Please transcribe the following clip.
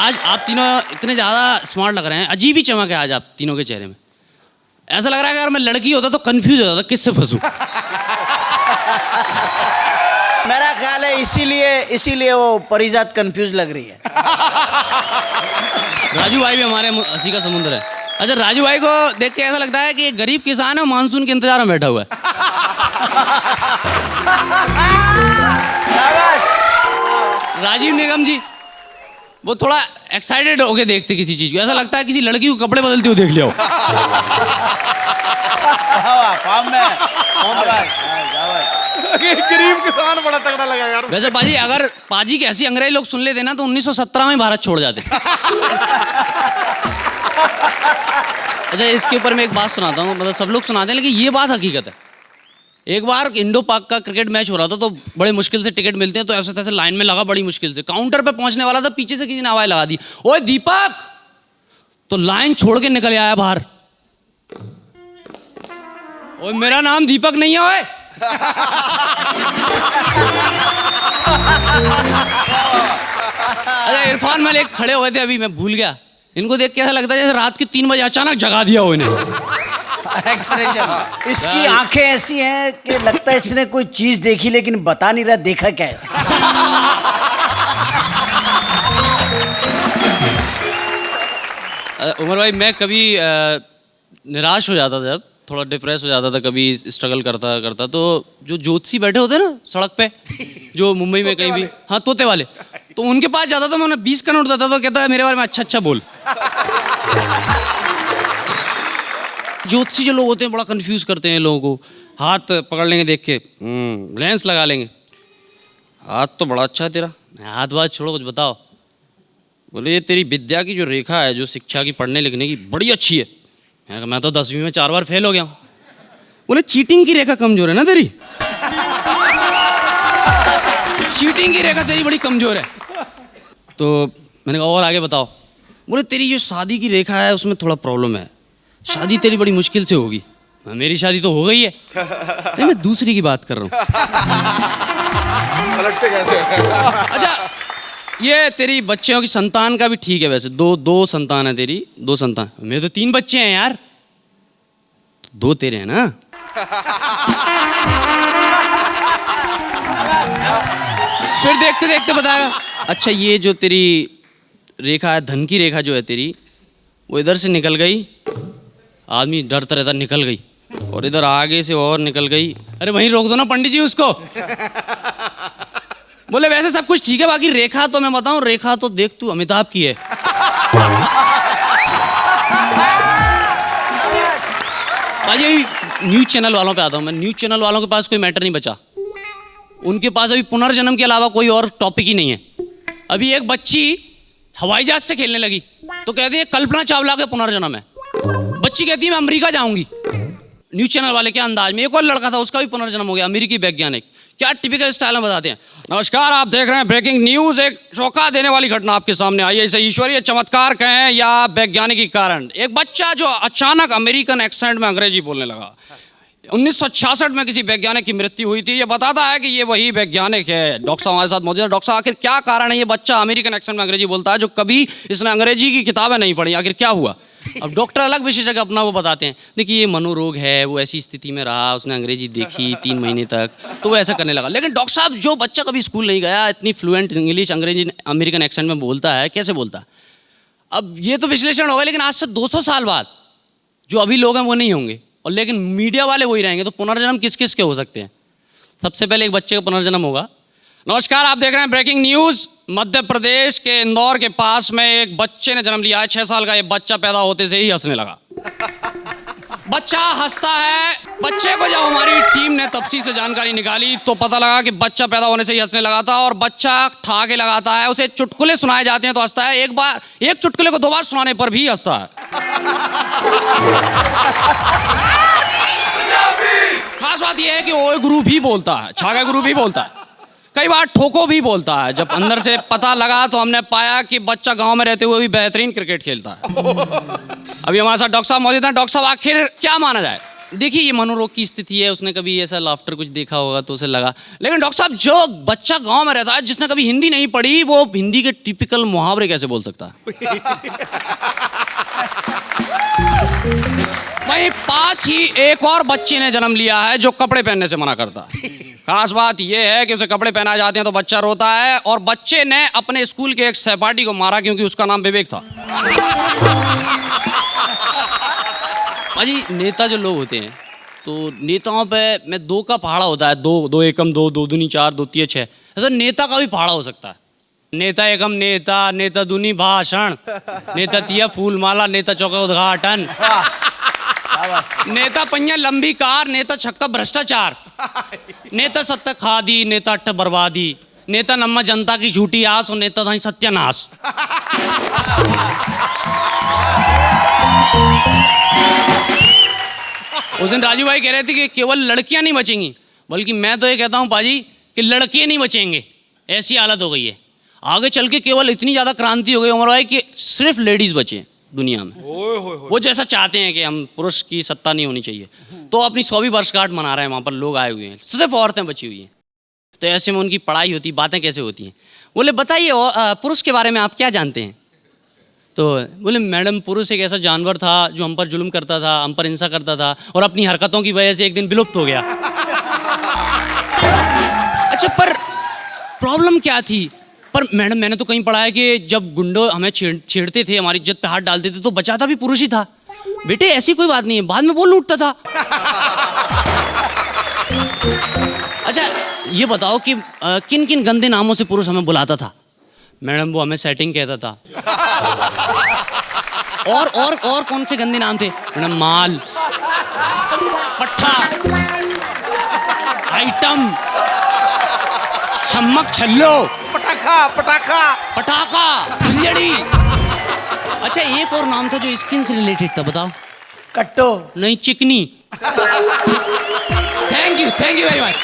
आज आप तीनों इतने ज़्यादा स्मार्ट लग रहे हैं, अजीब ही चमक है आज आप तीनों के चेहरे में। ऐसा लग रहा है कि अगर मैं लड़की होता तो कंफ्यूज होता था किससे फंसूं। मेरा ख्याल है इसीलिए वो परिजात कंफ्यूज लग रही है। राजू भाई भी हमारे हंसी का समुद्र है। अच्छा, राजू भाई को देख के ऐसा लगता है कि एक गरीब किसान है, मानसून के इंतजार में बैठा हुआ है। राजीव निगम जी वो थोड़ा एक्साइटेड होके देखते किसी चीज को, ऐसा लगता है किसी लड़की को कपड़े बदलते हुए देख लिया हो। गरीब किसान बड़ा तगड़ा लगा यार। वैसे पाजी, अगर पाजी के ऐसी अंग्रेज लोग सुन लेते ना तो 1917 में भारत छोड़ जाते। अच्छा, इसके ऊपर मैं एक बात सुनाता हूँ, मतलब सब लोग सुनाते हैं लेकिन ये बात हकीकत है। एक बार इंडो पाक का क्रिकेट मैच हो रहा था तो बड़े मुश्किल से टिकट मिलते हैं, तो ऐसे तैसे लाइन में लगा बड़ी मुश्किल से, काउंटर पे पहुंचने वाला था, पीछे से किसी ने आवाज लगा दी, ओए दीपक, तो लाइन छोड़ के निकल आया बाहर। ओए मेरा नाम दीपक नहीं है ओए। अरे इरफान मलिक खड़े हुए थे अभी, मैं भूल गया, इनको देख के ऐसा लगता है जैसे रात के 3 बजे अचानक जगा दिया हो इन्हें। इसकी आंखें ऐसी हैं कि लगता है इसने कोई चीज देखी लेकिन बता नहीं रहा देखा क्या है। उमर भाई, मैं कभी निराश हो जाता था, जब थोड़ा डिप्रेस हो जाता था, कभी स्ट्रगल करता करता, तो जो ज्योतिषी बैठे होते ना सड़क पे, जो मुंबई में कहीं भी, हाँ तोते वाले, तो उनके पास जाता था, मैं उन्हें 20 का नोट देता था, कहता है मेरे बारे में अच्छा अच्छा बोल। ज्योतिषी जो लोग होते हैं बड़ा कंफ्यूज करते हैं लोगों को, हाथ पकड़ लेंगे देख के, लेंस लगा लेंगे, हाथ तो बड़ा अच्छा है तेरा, हाथ बात छोड़ो कुछ बताओ, बोले ये तेरी विद्या की जो रेखा है, जो शिक्षा की पढ़ने लिखने की, बड़ी अच्छी है। मैंने कहा मैं तो 10वीं में 4 बार फेल हो गया हूँ। बोले चीटिंग की रेखा कमजोर है ना तेरी, चीटिंग की रेखा तेरी बड़ी कमजोर है। तो मैंने कहा और आगे बताओ, बोले तेरी जो शादी की रेखा है उसमें थोड़ा प्रॉब्लम है, शादी तेरी बड़ी मुश्किल से होगी। मेरी शादी तो हो गई है। नहीं, मैं दूसरी की बात कर रहा हूँ। अच्छा, ये तेरी बच्चों की संतान का भी ठीक है, वैसे दो संतान है तेरी, 2 संतान, मेरे तो 3 बच्चे हैं यार, तो 2 तेरे हैं ना। फिर देखते देखते बताया, अच्छा ये जो तेरी रेखा है, धन की रेखा जो है तेरी, वो इधर से निकल गई, आदमी डरता रहता निकल गई, और इधर आगे से और निकल गई, अरे वहीं रोक दो ना पंडित जी उसको। बोले वैसे सब कुछ ठीक है, बाकी रेखा तो मैं बताऊं, रेखा तो देख तू अमिताभ की है। भाई न्यूज चैनल वालों पे आता हूं मैं, न्यूज चैनल वालों के पास कोई मैटर नहीं बचा, उनके पास अभी पुनर्जन्म के अलावा कोई और टॉपिक ही नहीं है। अभी एक बच्ची हवाई जहाज से खेलने लगी तो कहती है कल्पना चावला के पुनर्जन्म है, बच्ची कहती है मैं अमेरिका जाऊंगी। न्यूज चैनल वाले के अंदाज में, एक और लड़का था उसका भी पुनर्जन्म हो गया, अमेरिकी वैज्ञानिक, क्या टिपिकल स्टाइल में बताते हैं, नमस्कार आप देख रहे हैं ब्रेकिंग न्यूज, एक चौंका देने वाली घटना आपके सामने आई है, इसे ईश्वरीय चमत्कार कहें या वैज्ञानिक कारण। एक बच्चा जो अचानक अमेरिकन एक्सेंट में अंग्रेजी बोलने लगा, 1966 में किसी वैज्ञानिक की मृत्यु हुई थी, ये बताता है कि ये वही वैज्ञानिक है। डॉक्टर साहब हमारे साथ मौजूद है। डॉक्टर साहब, आखिर क्या कारण है ये बच्चा अमेरिकन एक्सेंट में अंग्रेजी बोलता है, जो कभी इसने अंग्रेजी की किताबें नहीं पढ़ी, आखिर क्या हुआ? अब डॉक्टर अलग विशेषज्ञ अपना वो बताते हैं, देखिए ये मनोरोग है, वो ऐसी स्थिति में रहा, उसने अंग्रेजी देखी 3 महीने तक, तो वो ऐसा करने लगा। लेकिन डॉक्टर साहब, जो बच्चा कभी स्कूल नहीं गया, इतनी फ्लुएंट इंग्लिश अंग्रेजी अमेरिकन एक्सेंट में बोलता है, कैसे बोलता है? अब ये तो विश्लेषण होगा, लेकिन आज से 200 साल बाद जो अभी लोग हैं वो नहीं होंगे, और लेकिन मीडिया वाले वही रहेंगे, तो पुनर्जन्म किस किस के हो सकते हैं? सबसे पहले एक बच्चे का पुनर्जन्म होगा। नमस्कार आप देख रहे हैं ब्रेकिंग न्यूज। मध्य प्रदेश के इंदौर के पास में एक बच्चे ने जन्म लिया है, 6 साल का। ये बच्चा पैदा होते से ही हंसने लगा। बच्चा हंसता है। बच्चे को जब हमारी टीम ने तफसील से जानकारी निकाली तो पता लगा कि बच्चा पैदा होने से ही हंसने लगा था, और बच्चा ठहाके लगाता है, उसे चुटकुले सुनाए जाते हैं तो हंसता है, एक चुटकुले को 2 बार सुनाने पर भी हंसता है। खास बात यह है कि ओए गुरु भी बोलता है, छागा गुरु भी बोलता है, कई बार ठोको भी बोलता है। जब अंदर से पता लगा तो हमने पाया कि बच्चा गांव में रहते हुए भी बेहतरीन क्रिकेट खेलता है। अभी हमारे साथ डॉक्टर साहब मौजूद हैं। डॉक्टर साहब, आखिर क्या माना जाए, देखिए ये मनोरोग की स्थिति है, उसने कभी ऐसा लाफ्टर कुछ देखा होगा तो उसे लगा। लेकिन डॉक्टर साहब जो बच्चा गांव में रहता है जिसने कभी हिंदी नहीं पढ़ी वो हिंदी के टिपिकल मुहावरे कैसे बोल सकता है? वहीं पास ही एक और बच्चे ने जन्म लिया है जो कपड़े पहनने से मना करता है। खास बात यह है कि उसे कपड़े पहनाए जाते हैं तो बच्चा रोता है, और बच्चे ने अपने स्कूल के एक सहपाठी को मारा क्योंकि उसका नाम विवेक था। भाजी नेता जो लोग होते हैं तो नेताओं पे मैं दो का पहाड़ा होता है, दो एकम दो, दो दूनी चार, दो तिये छः, ऐसा नेता का भी पहाड़ा हो सकता है। नेता एकम नेता, नेता दूनी भाषण, नेता तिया फूल माला, नेता चौका उद्घाटन, नेता पंजा लंबी कार, नेता छक्का भ्रष्टाचार, नेता सत्ता खादी, नेता अट्ठ बर्बादी, नेता नम्मा जनता की झूठी आस और नेता धाई सत्यानाश। उस दिन राजू भाई कह रहे थे कि केवल लड़कियां नहीं बचेंगी, बल्कि मैं तो ये कहता हूं पाजी कि लड़के नहीं बचेंगे, ऐसी हालत हो गई है। आगे चल के केवल इतनी ज़्यादा क्रांति हो गई उमर भाई कि सिर्फ लेडीज़ बचे दुनिया में। वो जैसा चाहते हैं कि हम पुरुष की सत्ता नहीं होनी चाहिए, तो अपनी 100वीं वर्षगांठ मना रहे हैं, वहाँ पर लोग आए हुए हैं, सिर्फ औरतें बची हुई हैं। तो ऐसे में उनकी पढ़ाई होती, बातें कैसे होती हैं। बोले बताइए पुरुष के बारे में आप क्या जानते हैं? तो बोले मैडम पुरुष एक ऐसा जानवर था जो हम पर जुल्म करता था, हम पर हिंसा करता था, और अपनी हरकतों की वजह से एक दिन विलुप्त हो गया। अच्छा पर प्रॉब्लम क्या थी? पर मैडम मैंने तो कहीं पढ़ा है कि जब गुंडों हमें छेड़ते थे, हमारी इज्जत पे हाथ डालते थे, तो बचाता भी पुरुष ही था। बेटे ऐसी कोई बात नहीं है, बाद में वो लूटता था। अच्छा ये बताओ कि किन किन गंदे नामों से पुरुष हमें बुलाता था? मैडम वो हमें सेटिंग कहता था। और कौन से गंदे नाम थे? मैडम माल, पट्ठा, आइटम, छम्मक छल्लो, पटाखा, फुलझड़ी। अच्छा एक और नाम था जो स्किन से रिलेटेड था, बताओ। कट्टो। नहीं चिकनी। Thank you very much.